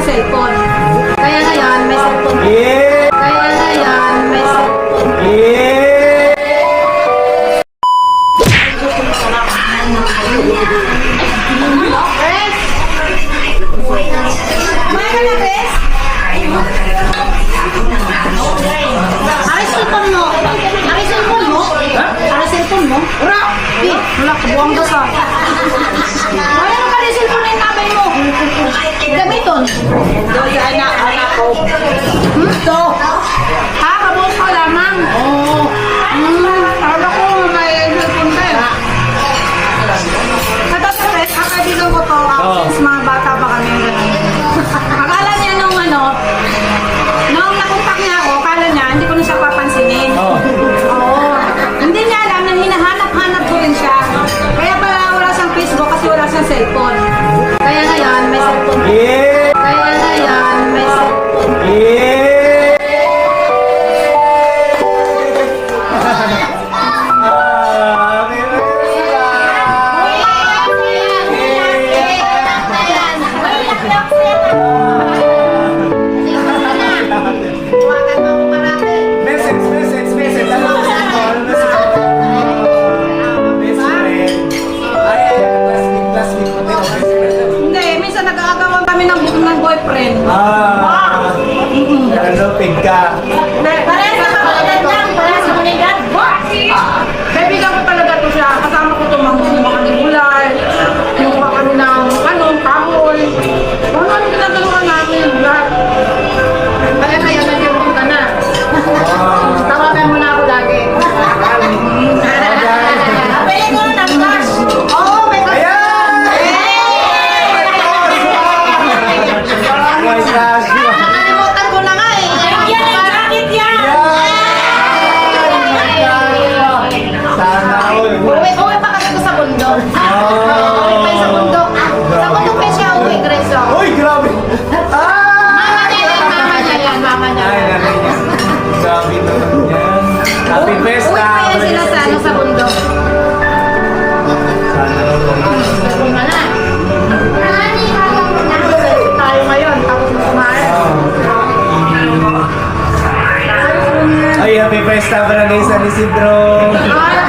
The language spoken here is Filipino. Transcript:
cellphone. Kaya ngayon, may cellphone. Yeah! Kaya ngayon, may cellphone. Yeah! Aray cellphone mo. Aray cellphone mo. Aray cellphone mo. Ura! Wala, kabuang daw sa. Wala na ka rin cellphone na yung tabay mo. Gamiton. Doon anak ko. Ito. Ha? Kabuang ka lamang. Oo. Kala ko may cellphone ka eh. Katatapos, kakaibigan ko to. Since mga bata pa kami. Akala niya nung nung nakontak niya ako, akala niya, hindi ko na siya papansinin. Oo. Hindi niya alam na hinahanap-hanap ko rin siya. Kaya pala wala siyang Facebook kasi wala siyang cellphone. Kaya ngayon, may cellphone. Yeah! Kaya ngayon, may cellphone. Yeah! Huwagan mo ako marami. Message. Ano mo sa call? Best friend. Ay, classmate mo din. Best friend. Hindi, minsan nag-aagawan kami ng boyfriend. Nalupig ka. Parehas na kapalitan lang, parehas na kapalitan. Kaibigan ko talaga to siya. Kasama ko ito mga nibulay. Yung mga kami ng kahoy. Ano ginagawa namin? Lahat. Kaya kaya nag-iwan ka na. Tawagan mo na ako lagi. Pwede ko na ng cash. Oo, may cash. Ayan! My gosh! Nakalimutan ko na nga eh. Yan ang jacket yan. Sana all. Uwi pa kasi ko sa bundok. Uwi pa sa bundok. Sa bundok pa siya uwi, Greso. Uy, grabe! Mama niya Ay, yan. nanay niya. Grabe naman yan. Happy Uwi Festa! pa yan sila sa bundok. Sana all. Kuma na. Tayo ngayon, tapos mo kumain. Ay, happy Festa, Barangay San Isidro! Ay,